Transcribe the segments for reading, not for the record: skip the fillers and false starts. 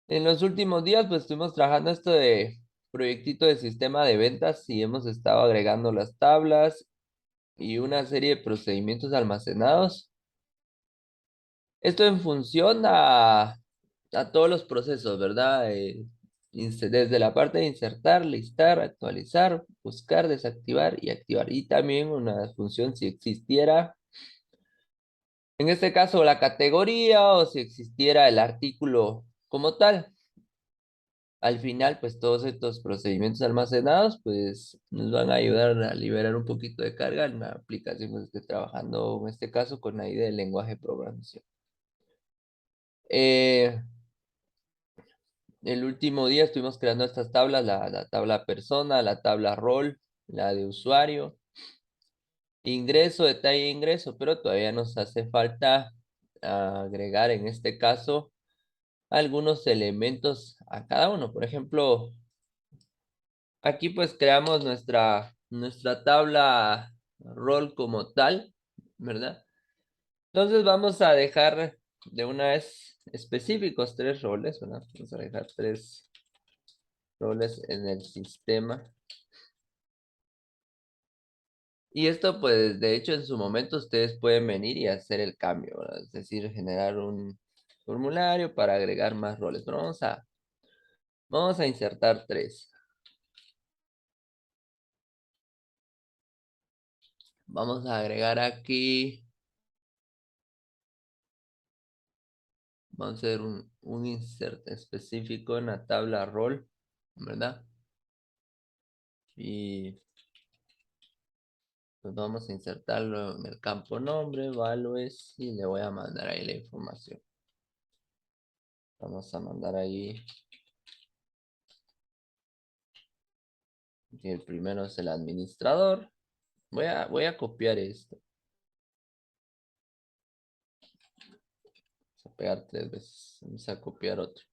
En los últimos días, pues estuvimos trabajando esto de proyectito de sistema de ventas y hemos estado agregando las tablas y una serie de procedimientos almacenados. Esto en función a todos los procesos, ¿verdad? Desde la parte de insertar, listar, actualizar, buscar, desactivar y activar. Y también una función si existiera, en este caso, la categoría o si existiera el artículo como tal. Al final, pues todos estos procedimientos almacenados, pues nos van a ayudar a liberar un poquito de carga en la aplicación que esté trabajando, en este caso, con la idea del lenguaje de programación. Eh, el último día estuvimos creando estas tablas, la tabla persona, la tabla rol, la de usuario, ingreso, detalle de ingreso, pero todavía nos hace falta agregar en este caso algunos elementos a cada uno. Por ejemplo, aquí pues creamos nuestra tabla rol como tal, ¿verdad? Entonces vamos a dejar de una vez específicos 3 roles, ¿verdad? Vamos a dejar 3 roles en el sistema. Y esto pues de hecho en su momento ustedes pueden venir y hacer el cambio, ¿verdad? Es decir, generar un formulario para agregar más roles. Pero vamos a insertar 3. Vamos a agregar aquí. Vamos a hacer un insert específico en la tabla rol, ¿verdad? Y pues vamos a insertarlo en el campo nombre, values, y le voy a mandar ahí la información. Vamos a mandar ahí, que el primero es el administrador. Voy a copiar esto. Vamos a pegar 3 veces. Vamos a copiar otro.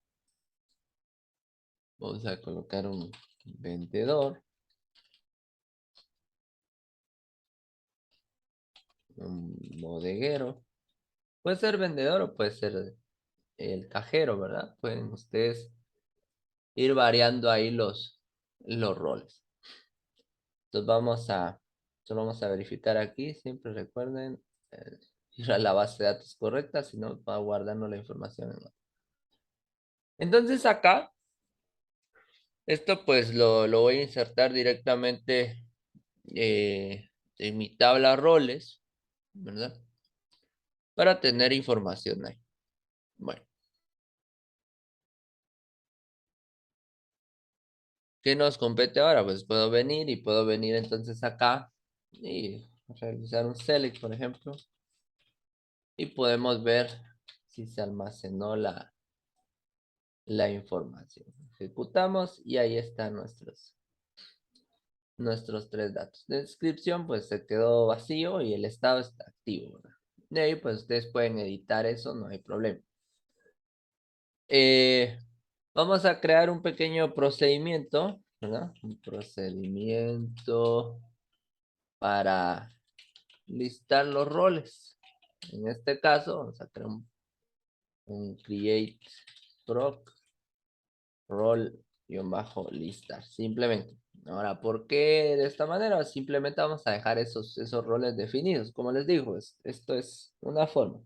Vamos a colocar un vendedor, un bodeguero. Puede ser vendedor o puede ser el cajero, ¿verdad? Pueden ustedes ir variando ahí los roles. Entonces solo vamos a verificar aquí, siempre recuerden ir a la base de datos correcta, si no va guardando la información en otra. Entonces acá, esto pues lo voy a insertar directamente en mi tabla roles, ¿verdad? Para tener información ahí. Bueno, ¿qué nos compete ahora? Pues puedo venir entonces acá y realizar un select, por ejemplo. Y podemos ver si se almacenó la información. Ejecutamos y ahí están nuestros 3 datos. De descripción, pues se quedó vacío y el estado está activo, ¿verdad? De ahí, pues ustedes pueden editar eso, no hay problema. Eh, Vamos a crear un pequeño procedimiento, ¿verdad? Un procedimiento para listar los roles. En este caso, vamos a crear un create proc rol-listar, simplemente. Ahora, ¿por qué de esta manera? Simplemente vamos a dejar esos roles definidos. Como les digo, esto es una forma.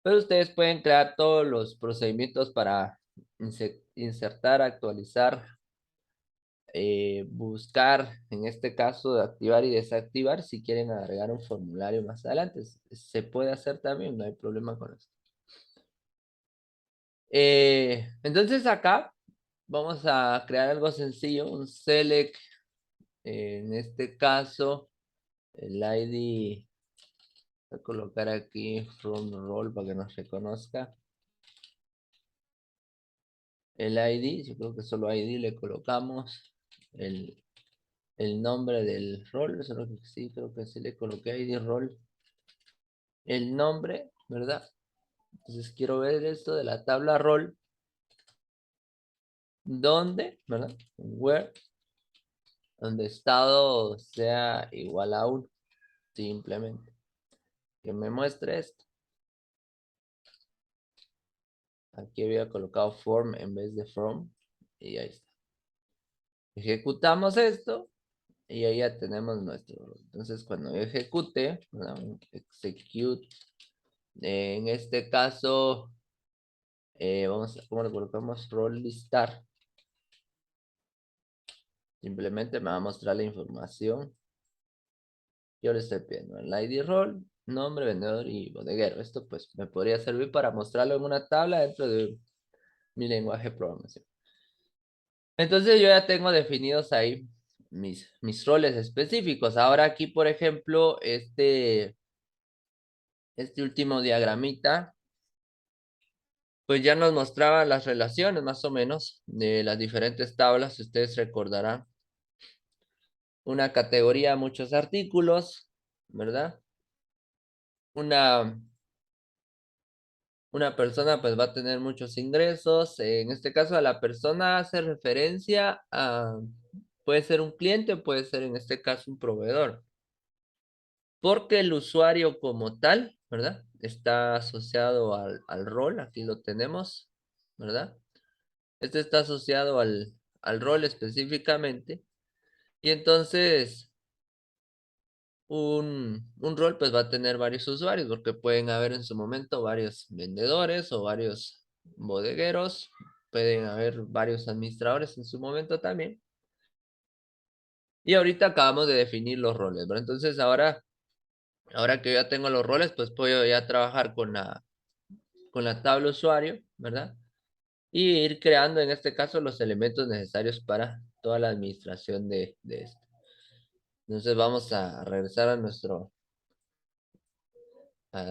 Pero ustedes pueden crear todos los procedimientos para insertar, actualizar, buscar, en este caso, de activar y desactivar si quieren agregar un formulario más adelante. Se puede hacer también, no hay problema con eso. Entonces acá vamos a crear algo sencillo, un select, en este caso, el ID, voy a colocar aquí from role para que nos reconozca. El ID, yo creo que solo ID le colocamos el, el nombre del rol, solo que sí, creo que sí le coloqué ID rol, el nombre, ¿verdad? Entonces quiero ver esto de la tabla rol, donde, ¿verdad? Where, donde estado sea igual a 1, simplemente. Que me muestre esto. Aquí había colocado form en vez de from. Y ahí está. Ejecutamos esto y ahí ya tenemos nuestro. Entonces, cuando yo ejecute, ¿verdad? Execute. En este caso, vamos a, ¿cómo le colocamos? Role listar. Simplemente me va a mostrar la información. Yo le estoy pidiendo el ID role, nombre, vendedor y bodeguero. Esto pues me podría servir para mostrarlo en una tabla dentro de mi lenguaje de programación. Entonces yo ya tengo definidos ahí mis roles específicos. Ahora aquí, por ejemplo, este último diagramita, pues ya nos mostraba las relaciones más o menos de las diferentes tablas. Ustedes recordarán una categoría, muchos artículos, ¿verdad? Una, una persona pues va a tener muchos ingresos. En este caso, a la persona hace referencia a, puede ser un cliente, puede ser en este caso un proveedor. Porque el usuario como tal, ¿verdad? Está asociado al rol, aquí lo tenemos, ¿verdad? Este está asociado al rol específicamente. Y entonces, un rol pues va a tener varios usuarios, porque pueden haber en su momento varios vendedores o varios bodegueros, pueden haber varios administradores en su momento también. Y ahorita acabamos de definir los roles, ¿verdad? Entonces, ahora que ya tengo los roles, pues puedo ya trabajar con la tabla usuario, ¿verdad? Y ir creando en este caso los elementos necesarios para toda la administración de esto. Entonces vamos a regresar a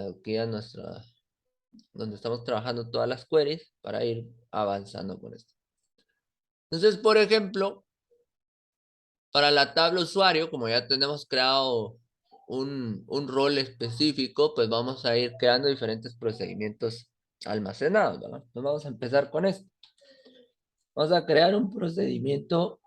aquí a donde estamos trabajando todas las queries para ir avanzando con esto. Entonces, por ejemplo, para la tabla usuario, como ya tenemos creado un rol específico, pues vamos a ir creando diferentes procedimientos almacenados, ¿verdad? Entonces vamos a empezar con esto. Vamos a crear un procedimiento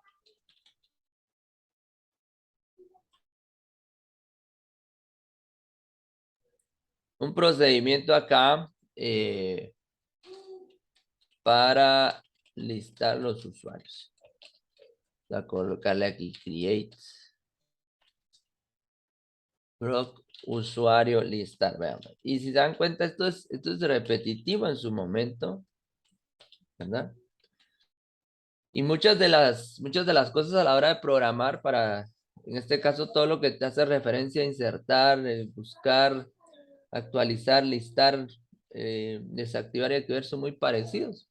acá para listar los usuarios. Voy a colocarle aquí create proc usuario listar. Vean. Y si se dan cuenta, esto es repetitivo en su momento, ¿verdad? Y muchas de las cosas a la hora de programar para, en este caso, todo lo que te hace referencia a insertar, buscar, actualizar, listar, desactivar y activar son muy parecidos.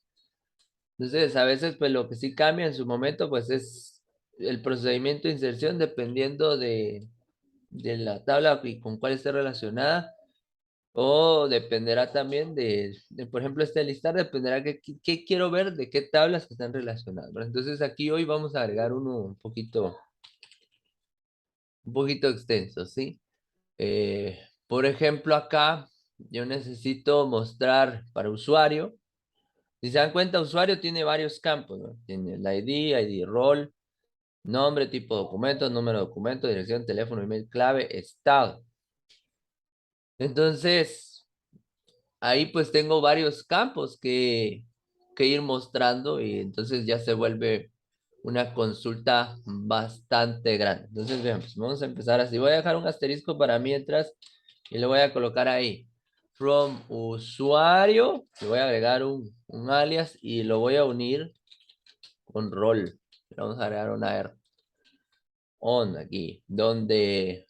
Entonces, a veces, pues lo que sí cambia en su momento, pues es el procedimiento de inserción dependiendo de la tabla y con cuál esté relacionada. O dependerá también por ejemplo, este listar dependerá qué quiero ver de qué tablas que están relacionadas, ¿verdad? Entonces aquí hoy vamos a agregar uno un poquito extenso, ¿sí? Por ejemplo, acá yo necesito mostrar para usuario. Si se dan cuenta, usuario tiene varios campos, ¿no? Tiene el ID role, nombre, tipo de documento, número de documento, dirección, teléfono, email, clave, estado. Entonces, ahí pues tengo varios campos que ir mostrando y entonces ya se vuelve una consulta bastante grande. Entonces, veamos, vamos a empezar así. Voy a dejar un asterisco para mientras y le voy a colocar ahí from usuario. Le voy a agregar un alias y lo voy a unir con rol. Le vamos a agregar una R on aquí, donde,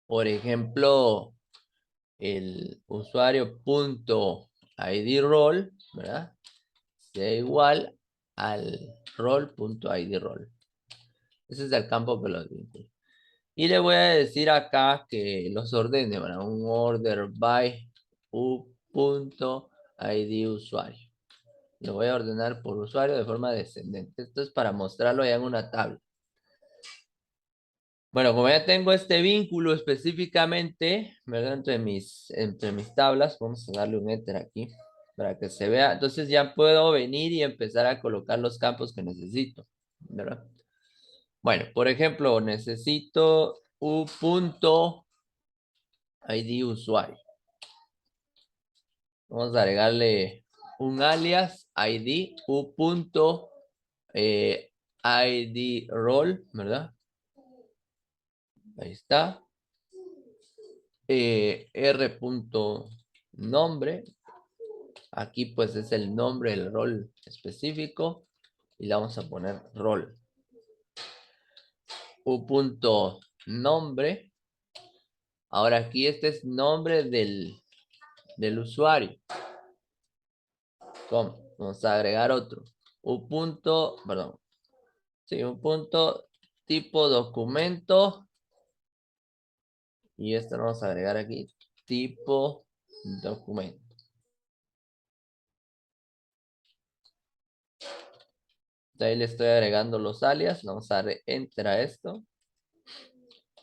por ejemplo, el usuario punto ID role, ¿verdad? Sea igual al role.id role. Ese es el campo que los vincula. Y le voy a decir acá que los ordene, ¿verdad? Un order by u.id usuario. Lo voy a ordenar por usuario de forma descendente. Esto es para mostrarlo ya en una tabla. Bueno, como ya tengo este vínculo específicamente, ¿verdad? Entre mis tablas, vamos a darle un enter aquí para que se vea. Entonces ya puedo venir y empezar a colocar los campos que necesito, ¿verdad? Bueno, por ejemplo, necesito u.id usuario. Vamos a agregarle un alias ID u punto ID role, ¿verdad? Ahí está. R punto nombre. Aquí pues es el nombre del rol específico y le vamos a poner rol. U punto nombre. Ahora aquí este es nombre del usuario. ¿Cómo? Vamos a agregar otro. Un punto, perdón. Sí, un punto tipo documento. Y esto lo vamos a agregar aquí. Tipo documento. De ahí le estoy agregando los alias. Vamos a darle enter a esto.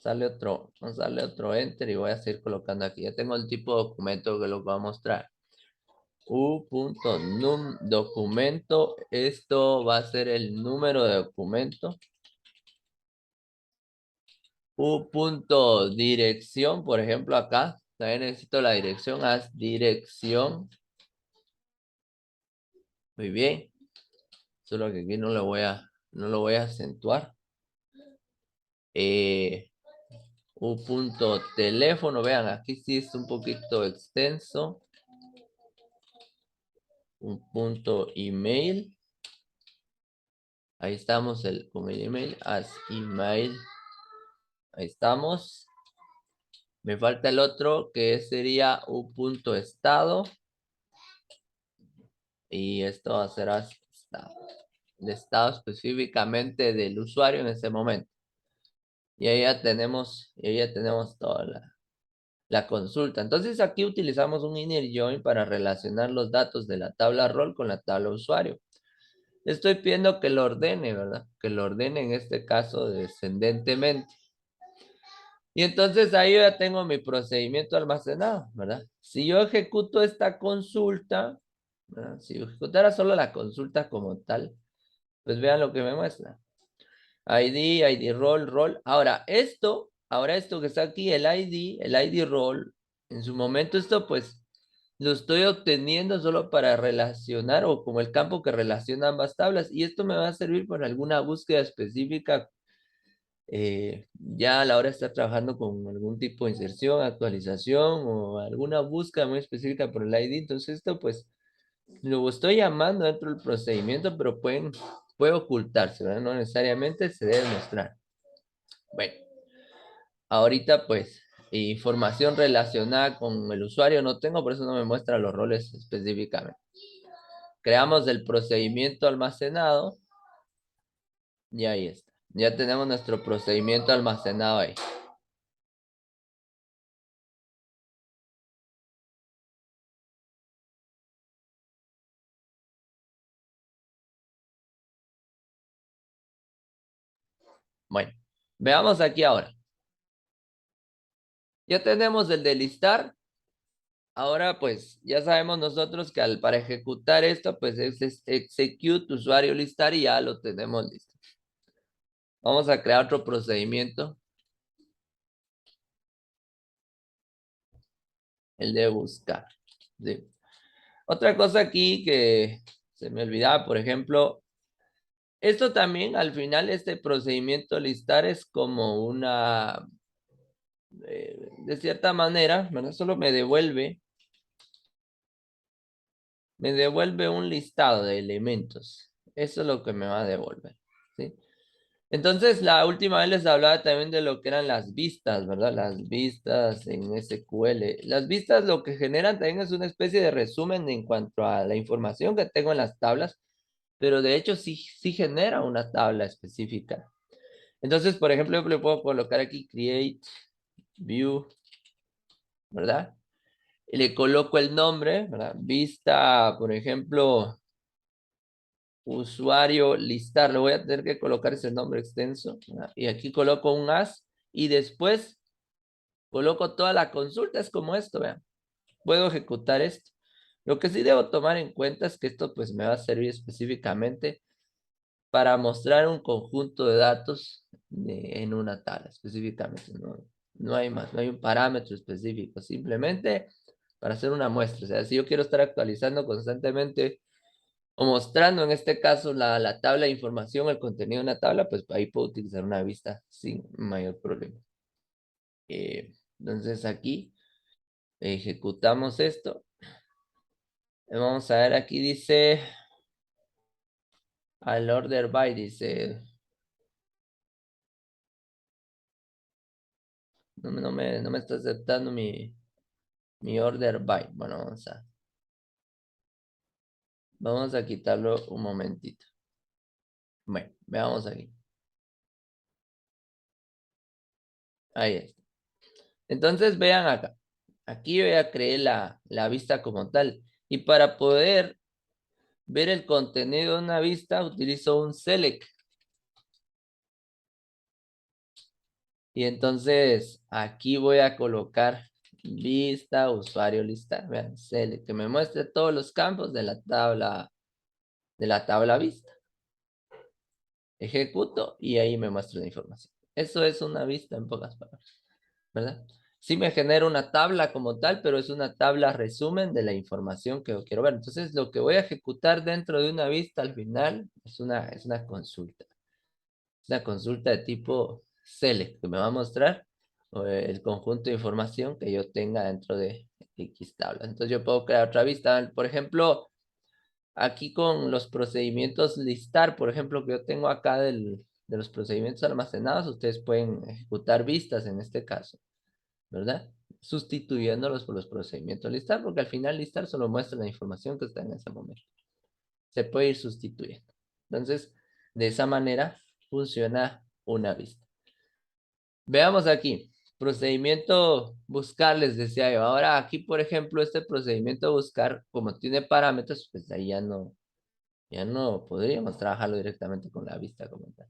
Vamos a darle otro enter y voy a seguir colocando aquí. Ya tengo el tipo de documento que lo voy a mostrar. U.num documento. Esto va a ser el número de documento. U.dirección, por ejemplo, acá. También necesito la dirección. Haz dirección. Muy bien. Solo que aquí no lo voy a acentuar. U.teléfono. Vean, aquí sí es un poquito extenso. Un punto email. Ahí estamos con el email. Haz email. Ahí estamos. Me falta el otro que sería u.estado. Y esto va a ser estado. El estado específicamente del usuario en ese momento. Y ahí ya tenemos toda la consulta. Entonces aquí utilizamos un inner join para relacionar los datos de la tabla rol con la tabla usuario. Estoy pidiendo que lo ordene, ¿verdad? Que lo ordene en este caso descendentemente. Y entonces ahí yo ya tengo mi procedimiento almacenado, ¿verdad? Si yo ejecuto esta consulta, ¿verdad? Si yo ejecutara solo la consulta como tal, pues vean lo que me muestra. ID role. Ahora esto que está aquí, el ID role, en su momento esto pues lo estoy obteniendo solo para relacionar o como el campo que relaciona ambas tablas. Y esto me va a servir para alguna búsqueda específica ya a la hora de estar trabajando con algún tipo de inserción, actualización o alguna búsqueda muy específica por el ID. Entonces esto pues lo estoy llamando dentro del procedimiento, pero puede ocultarse, ¿verdad? No necesariamente se debe mostrar. Bueno, ahorita pues información relacionada con el usuario no tengo, por eso no me muestra los roles específicamente. Creamos el procedimiento almacenado y ahí está. Ya tenemos nuestro procedimiento almacenado ahí. Bueno, veamos aquí ahora. Ya tenemos el de listar. Ahora pues ya sabemos nosotros que para ejecutar esto pues es execute usuario listar y ya lo tenemos listo. Vamos a crear otro procedimiento. El de buscar. ¿Sí? Otra cosa aquí que se me olvidaba, por ejemplo, esto también al final este procedimiento listar es como una, de cierta manera, ¿verdad? Solo me devuelve un listado de elementos. Eso es lo que me va a devolver. ¿Sí? Entonces, la última vez les hablaba también de lo que eran las vistas, ¿verdad? Las vistas en SQL. Las vistas lo que generan también es una especie de resumen en cuanto a la información que tengo en las tablas, pero de hecho sí genera una tabla específica. Entonces, por ejemplo, yo le puedo colocar aquí create view, ¿verdad? Y le coloco el nombre, ¿verdad? Vista, por ejemplo, usuario listar. Le voy a tener que colocar ese nombre extenso, ¿verdad? Y aquí coloco un as y después coloco toda la consulta. Es como esto, vean. Puedo ejecutar esto. Lo que sí debo tomar en cuenta es que esto pues me va a servir específicamente para mostrar un conjunto de datos en una tabla específicamente. No hay más, no hay un parámetro específico. Simplemente para hacer una muestra. O sea, si yo quiero estar actualizando constantemente o mostrando en este caso la tabla de información, el contenido de una tabla, pues ahí puedo utilizar una vista sin mayor problema. Entonces aquí ejecutamos esto. Vamos a ver, aquí dice al order by, dice, no me está aceptando mi order by. Bueno, vamos a quitarlo un momentito. Bueno, veamos aquí. Ahí está. Entonces vean acá. Aquí yo ya creé la vista como tal. Y para poder ver el contenido de una vista, utilizo un select. Y entonces aquí voy a colocar vista, usuario, lista. Vean, select, que me muestre todos los campos de la tabla vista. Ejecuto y ahí me muestra la información. Eso es una vista en pocas palabras, ¿verdad? Sí me genera una tabla como tal, pero es una tabla resumen de la información que yo quiero ver. Entonces, lo que voy a ejecutar dentro de una vista al final es una consulta. Es una consulta de tipo select, que me va a mostrar el conjunto de información que yo tenga dentro de X tabla. Entonces, yo puedo crear otra vista. Por ejemplo, aquí con los procedimientos listar, por ejemplo, que yo tengo acá de los procedimientos almacenados, ustedes pueden ejecutar vistas en este caso, ¿verdad? Sustituyéndolos por los procedimientos listar, porque al final listar solo muestra la información que está en ese momento. Se puede ir sustituyendo. Entonces, de esa manera funciona una vista. Veamos aquí. Procedimiento buscar, les decía yo. Ahora aquí, por ejemplo, este procedimiento buscar, como tiene parámetros, pues ahí ya no podríamos trabajarlo directamente con la vista como tal.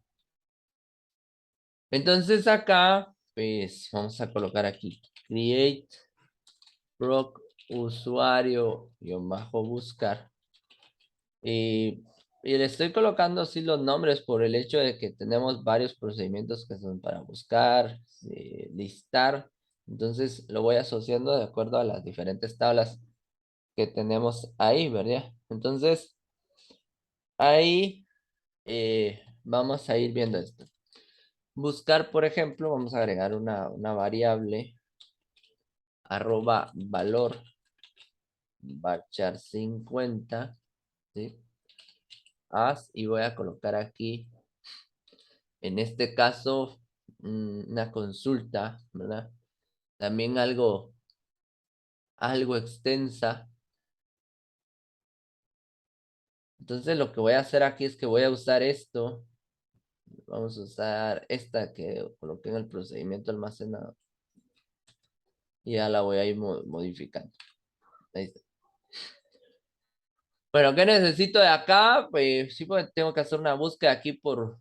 Entonces acá, pues vamos a colocar aquí create proc usuario bajo buscar. Y le estoy colocando así los nombres por el hecho de que tenemos varios procedimientos que son para buscar, listar. Entonces lo voy asociando de acuerdo a las diferentes tablas que tenemos ahí, ¿verdad? Entonces ahí vamos a ir viendo esto. Buscar, por ejemplo, vamos a agregar una variable @valor varchar 50, ¿sí? Y voy a colocar aquí, en este caso, una consulta, ¿verdad? También algo extensa. Entonces lo que voy a hacer aquí es que voy a usar esto. Vamos a usar esta que coloqué en el procedimiento almacenado. Y ya la voy a ir modificando. Ahí está. Bueno, ¿qué necesito de acá? Pues sí, pues tengo que hacer una búsqueda aquí puede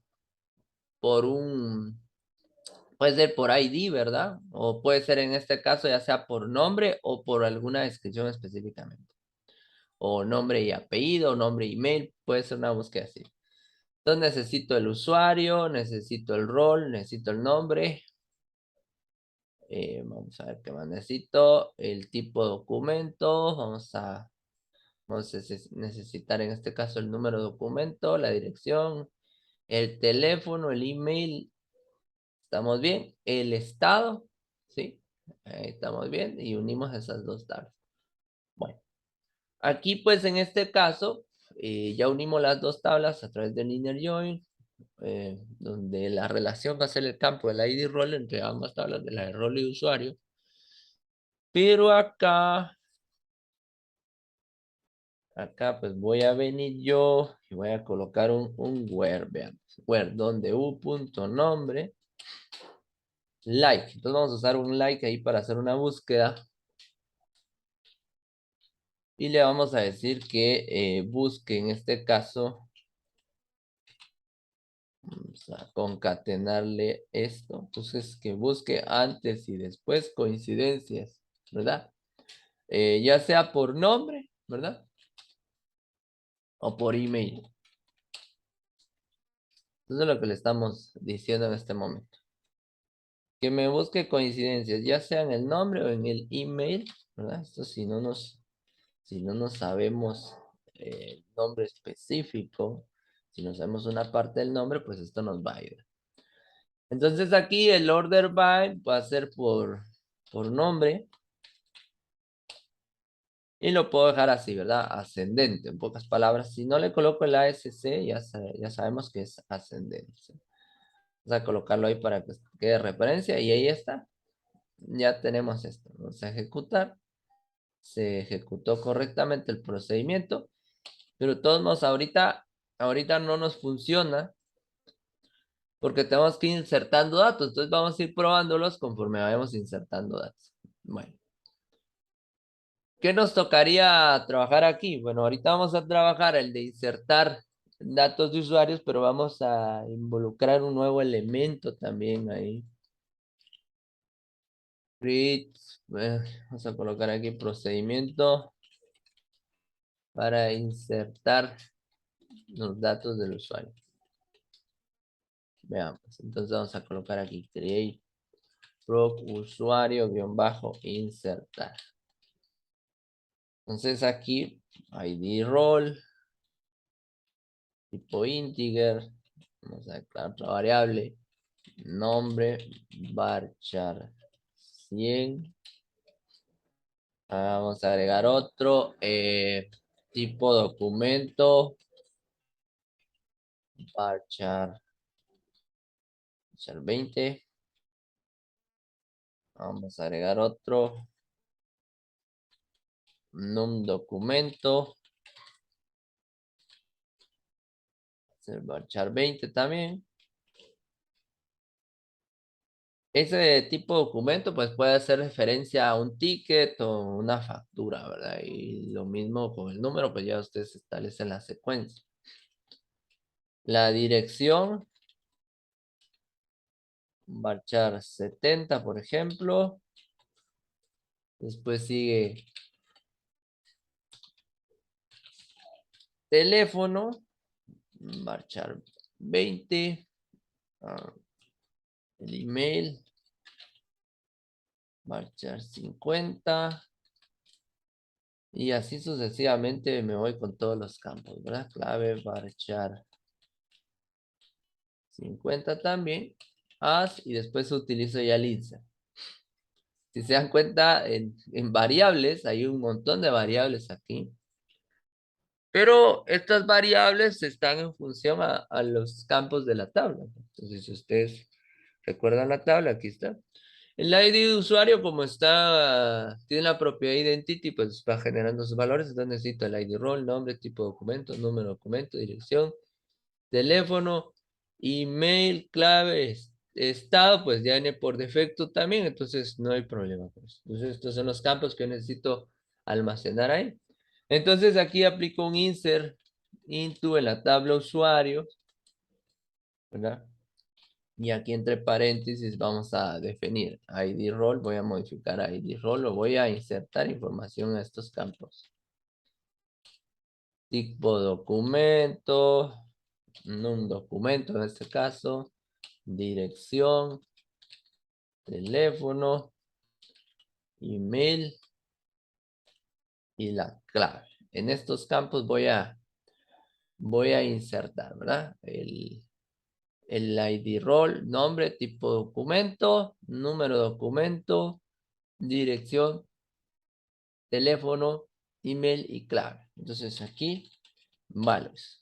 ser por ID, ¿verdad? O puede ser en este caso ya sea por nombre o por alguna descripción específicamente. O nombre y apellido, nombre y email, puede ser una búsqueda así. Entonces necesito el usuario, necesito el rol, necesito el nombre. Vamos a ver qué más necesito. El tipo de documento, vamos a necesitar en este caso el número de documento, la dirección, el teléfono, el email. ¿Estamos bien? El estado, ¿sí? Ahí estamos bien y unimos esas dos tablas. Bueno, aquí pues en este caso ya unimos las dos tablas a través del inner join, donde la relación va a ser el campo del ID role entre ambas tablas de la de rol y usuario. Pero acá pues voy a venir yo y voy a colocar un where, vean, where, donde u.nombre like. Entonces vamos a usar un like ahí para hacer una búsqueda. Y le vamos a decir que busque en este caso. Vamos a concatenarle esto. Entonces que busque antes y después coincidencias, ¿verdad? Ya sea por nombre, ¿verdad? O por email. Eso es lo que le estamos diciendo en este momento. Que me busque coincidencias, ya sea en el nombre o en el email. ¿verdad? Esto si no nos sabemos el nombre específico, si no sabemos una parte del nombre, pues esto nos va a ayudar. Entonces aquí el order by va a ser por nombre y lo puedo dejar así, ¿verdad? Ascendente, en pocas palabras. Si no le coloco el ASC, ya sabemos que es ascendente. Vamos a colocarlo ahí para que quede referencia y ahí está. Ya tenemos esto. Vamos a ejecutar. Se ejecutó correctamente el procedimiento, pero de todos modos ahorita no nos funciona porque tenemos que ir insertando datos. Entonces vamos a ir probándolos conforme vayamos insertando datos. Bueno, ¿qué nos tocaría trabajar aquí? Bueno, ahorita vamos a trabajar el de insertar datos de usuarios, pero vamos a involucrar un nuevo elemento también ahí. Create, vamos a colocar aquí procedimiento para insertar los datos del usuario. Veamos, entonces vamos a colocar aquí create proc usuario-insertar. Entonces aquí ID role, tipo integer, vamos a declarar otra variable, nombre varchar 100. Vamos a agregar otro, tipo documento varchar 20. Vamos a agregar otro num documento varchar 20 también. Ese tipo de documento pues puede hacer referencia a un ticket o una factura, ¿verdad? Y lo mismo con el número, pues ya ustedes establecen la secuencia. La dirección, varchar 70, por ejemplo. Después sigue teléfono, varchar 20. El email, varchar 50. Y así sucesivamente me voy con todos los campos, ¿verdad? Clave, varchar 50 también. As y después utilizo ya el insert. Si se dan cuenta, en variables, hay un montón de variables aquí. Pero estas variables están en función a los campos de la tabla. Entonces, si ustedes recuerdan la tabla, aquí está. El ID de usuario, como está, tiene la propiedad identity, pues va generando sus valores. Entonces necesito el ID role, nombre, tipo de documento, número de documento, dirección, teléfono, email, clave, estado, pues ya viene por defecto también, entonces no hay problema con eso. Entonces estos son los campos que necesito almacenar ahí. Entonces aquí aplico un insert into en la tabla usuario, ¿verdad? Y aquí entre paréntesis vamos a definir ID role, voy a modificar ID role o voy a insertar información a estos campos. Tipo documento, un documento en este caso, dirección, teléfono, email y la clave. En estos campos voy a insertar, ¿verdad? El ID role, nombre, tipo documento, número de documento, dirección, teléfono, email y clave. Entonces aquí, values.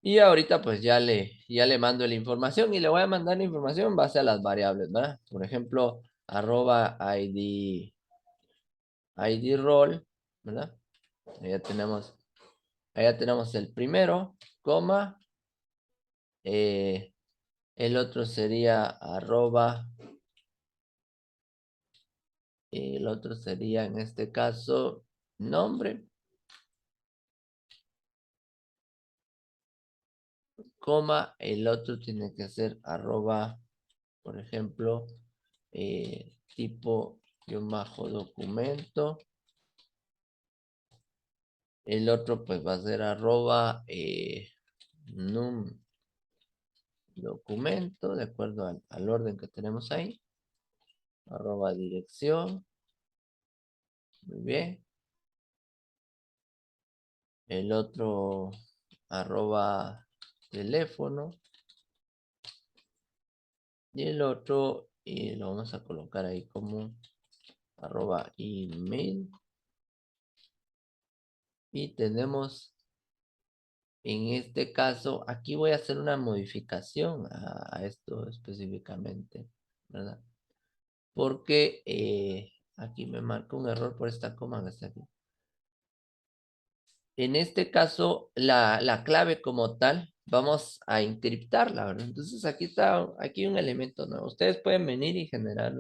Y ahorita pues ya le mando la información y le voy a mandar la información en base a las variables, ¿verdad? Por ejemplo, arroba ID role, ¿verdad? Ahí ya tenemos el primero, coma, eh, el otro sería arroba, el otro sería en este caso nombre, coma, el otro tiene que ser arroba, por ejemplo, tipo guión bajo documento. El otro pues va a ser arroba num documento, de acuerdo al orden que tenemos ahí. Arroba dirección, Muy bien. El otro arroba teléfono. Y el otro lo vamos a colocar ahí como arroba email. Y tenemos en este caso, aquí voy a hacer una modificación a esto específicamente, ¿verdad? Porque aquí me marca un error por esta coma que está aquí. En este caso, la clave como tal, vamos a encriptarla, ¿verdad? Entonces aquí está, aquí un elemento nuevo. Ustedes pueden venir y generar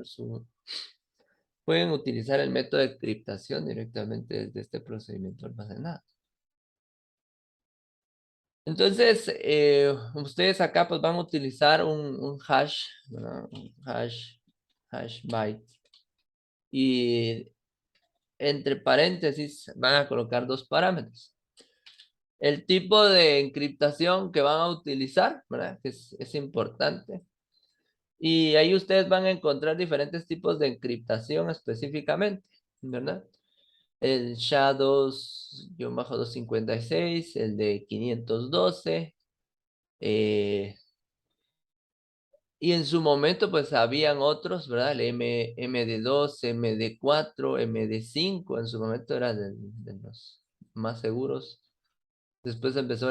pueden utilizar el método de encriptación directamente desde este procedimiento almacenado. Entonces, ustedes acá pues van a utilizar un hash, ¿verdad? Un hash byte. Y entre paréntesis van a colocar dos parámetros. El tipo de encriptación que van a utilizar, ¿verdad? Que es importante. Y ahí ustedes van a encontrar diferentes tipos de encriptación específicamente, ¿verdad? El SHA-2-256, el de 512, y en su momento, pues habían otros, ¿verdad? El MD2, MD4, MD5, en su momento era de los más seguros. Después empezó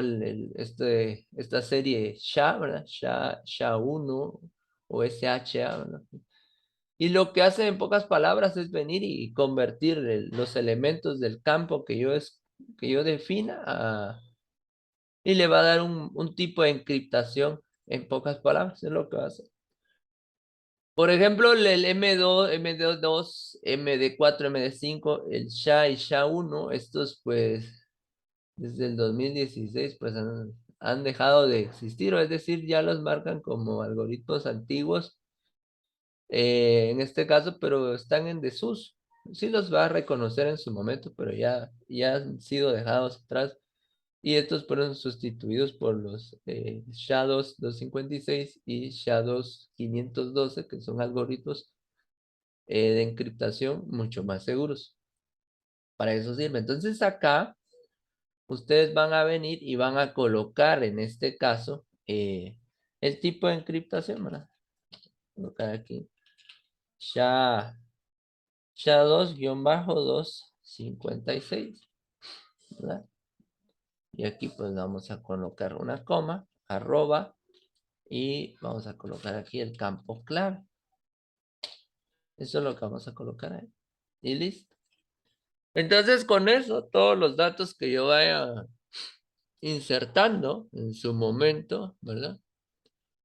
esta serie SHA, ¿verdad? SHA-1 o SHA, ¿verdad? Y lo que hace en pocas palabras es venir y convertir los elementos del campo que yo defina y le va a dar un tipo de encriptación en pocas palabras, es lo que va a hacer. Por ejemplo, el M2, MD2, MD4, MD5, el SHA y SHA-1, estos pues desde el 2016 pues han dejado de existir, o es decir, ya los marcan como algoritmos antiguos, en este caso, pero están en desuso. Sí los va a reconocer en su momento, pero ya han sido dejados atrás. Y estos fueron sustituidos por los SHA-2 256 y SHA-2 512, que son algoritmos de encriptación mucho más seguros. Para eso sirve. Entonces acá ustedes van a venir y van a colocar en este caso el tipo de encriptación, ¿verdad? Colocar aquí SHA-2-256, ¿verdad? Y aquí pues vamos a colocar una coma, arroba, y vamos a colocar aquí el campo clave. Eso es lo que vamos a colocar ahí. Y listo. Entonces con eso, todos los datos que yo vaya insertando en su momento, ¿verdad?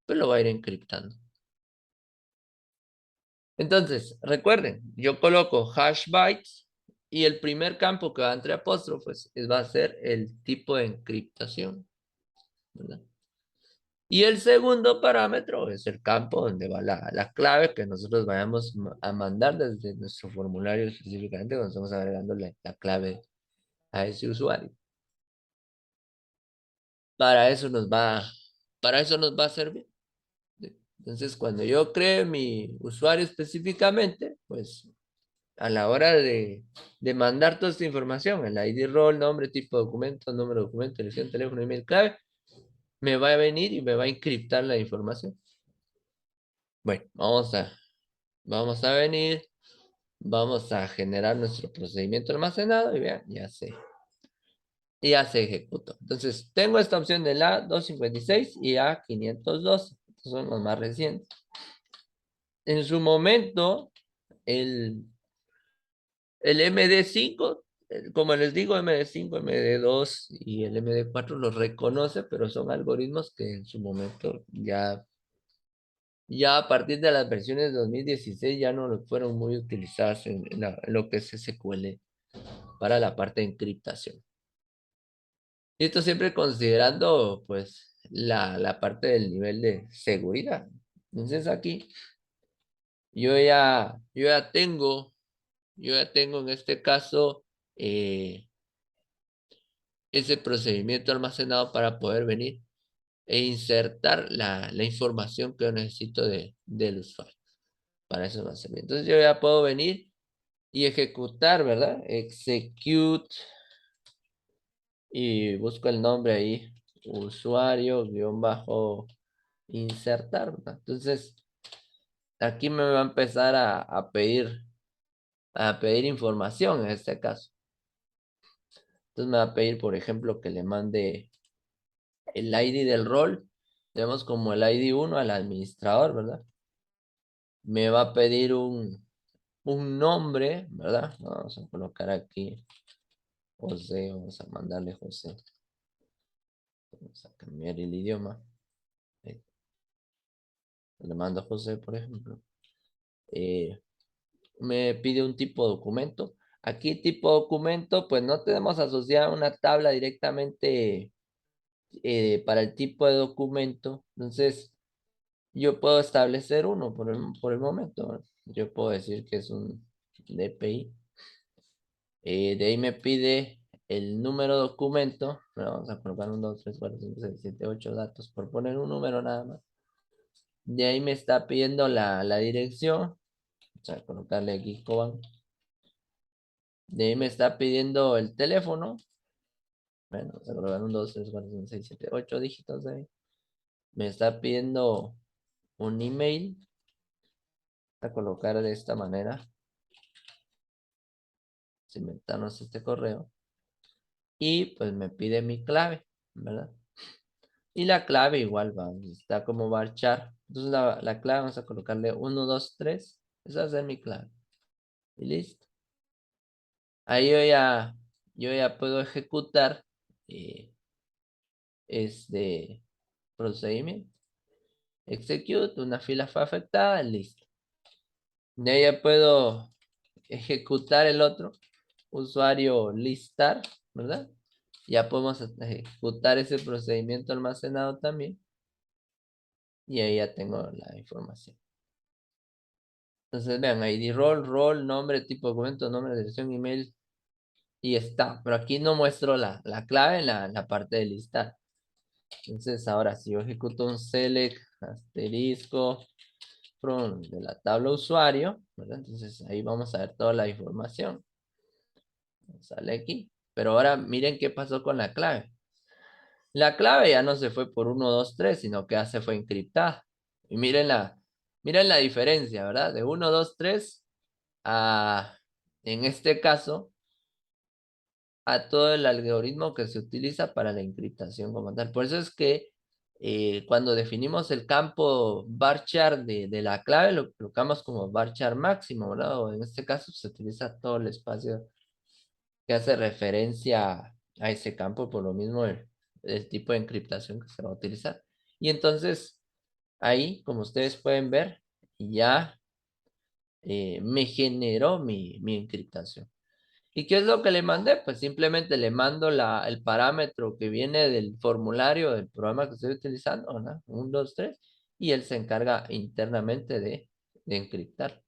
Pues lo va a ir encriptando. Entonces, recuerden, yo coloco hash bytes y el primer campo que va entre apóstrofes va a ser el tipo de encriptación, ¿verdad? Y el segundo parámetro es el campo donde va la clave que nosotros vayamos a mandar desde nuestro formulario específicamente cuando estamos agregando la clave a ese usuario. Para eso nos va, para eso nos va a servir. Entonces, cuando yo cree mi usuario específicamente, pues a la hora de mandar toda esta información, el ID role, nombre, tipo de documento, número de documento, dirección, teléfono, email, clave, me va a venir y me va a encriptar la información. Bueno, vamos a venir, vamos a generar nuestro procedimiento almacenado y vean, ya se ejecutó. Entonces, tengo esta opción de la 256 y A512. Estos son los más recientes. En su momento, el, el MD5, como les digo, MD5, MD2 y el MD4 los reconoce, pero son algoritmos que en su momento ya a partir de las versiones de 2016 ya no fueron muy utilizadas en lo que es SQL para la parte de encriptación. Y esto siempre considerando, pues, la parte del nivel de seguridad. Entonces aquí yo ya tengo en este caso ese procedimiento almacenado para poder venir e insertar la información que yo necesito del usuario. Para eso va a servir. Entonces yo ya puedo venir y ejecutar, ¿verdad? Execute y busco el nombre ahí, usuario, guión bajo, insertar, ¿verdad? Entonces, aquí me va a empezar a pedir información en este caso. Entonces me va a pedir, por ejemplo, que le mande el ID del rol. Tenemos como el ID 1 al administrador, ¿verdad? Me va a pedir un nombre, ¿verdad? Vamos a colocar aquí José, vamos a mandarle José. Vamos a cambiar el idioma. Ahí, le mando a José, por ejemplo. Eh, Me pide un tipo de documento. Aquí tipo documento, pues no tenemos asociada una tabla directamente para el tipo de documento. Entonces, yo puedo establecer uno por el momento, ¿verdad? Yo puedo decir que es un DPI. De ahí me pide el número de documento. Pero vamos a colocar 1, 2, 3, 4, 5, 6, 7, 8 datos por poner un número nada más. De ahí me está pidiendo la dirección. Vamos a colocarle aquí Coban. De ahí me está pidiendo el teléfono. Bueno, vamos a colocar 1, 2, 3, 4, 5, 6, 7, 8 dígitos de ahí. Me está pidiendo un email. Voy a colocar de esta manera. Inventarnos este correo. Y pues me pide mi clave, ¿verdad? Y la clave igual va, está como varchar. Entonces la clave vamos a colocarle 1, 2, 3. Esa va a ser mi clave. Y listo. Ahí yo ya puedo ejecutar eh, este procedimiento. Execute, una fila fue afectada, listo. De ahí ya puedo ejecutar el otro. Usuario listar, ¿verdad? Ya podemos ejecutar ese procedimiento almacenado también. Y ahí ya tengo la información. Entonces vean, ID rol, nombre, tipo de documento, nombre, dirección, email y está. Pero aquí no muestro la clave en la parte de listar. Entonces ahora si yo ejecuto un select asterisco from de la tabla usuario, ¿verdad? Entonces ahí vamos a ver toda la información. Sale aquí. Pero ahora miren qué pasó con la clave. La clave ya no se fue por 1, 2, 3, sino que ya se fue encriptada. Y miren la diferencia, ¿verdad? De 1, 2, 3 a, en este caso, a todo el algoritmo que se utiliza para la encriptación como tal. Por eso es que cuando definimos el campo varchar de la clave, lo colocamos como varchar máximo, ¿verdad? O en este caso se utiliza todo el espacio que hace referencia a ese campo, por lo mismo el tipo de encriptación que se va a utilizar. Y entonces, ahí, como ustedes pueden ver, ya me generó mi encriptación. ¿Y qué es lo que le mandé? Pues simplemente le mando el parámetro que viene del formulario del programa que estoy utilizando, ¿no? 1, 2, 3, y él se encarga internamente de encriptar.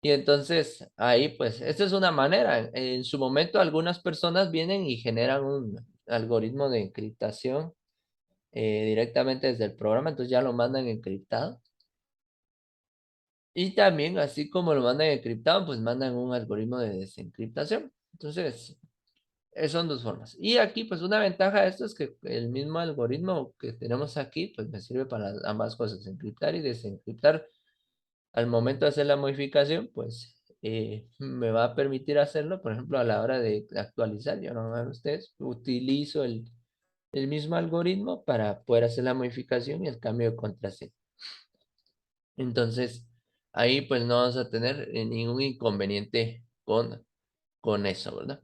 Y entonces ahí pues, esta es una manera. En su momento algunas personas vienen y generan un algoritmo de encriptación directamente desde el programa, entonces ya lo mandan encriptado. Y también, así como lo mandan encriptado, pues mandan un algoritmo de desencriptación. Entonces, son dos formas. Y aquí, pues una ventaja de esto es que el mismo algoritmo que tenemos aquí, pues me sirve para ambas cosas, encriptar y desencriptar. Al momento de hacer la modificación, pues me va a permitir hacerlo, por ejemplo, a la hora de actualizar. Yo no sé ustedes, utilizo el mismo algoritmo para poder hacer la modificación y el cambio de contraseña. Entonces, ahí pues no vamos a tener ningún inconveniente con eso, ¿verdad?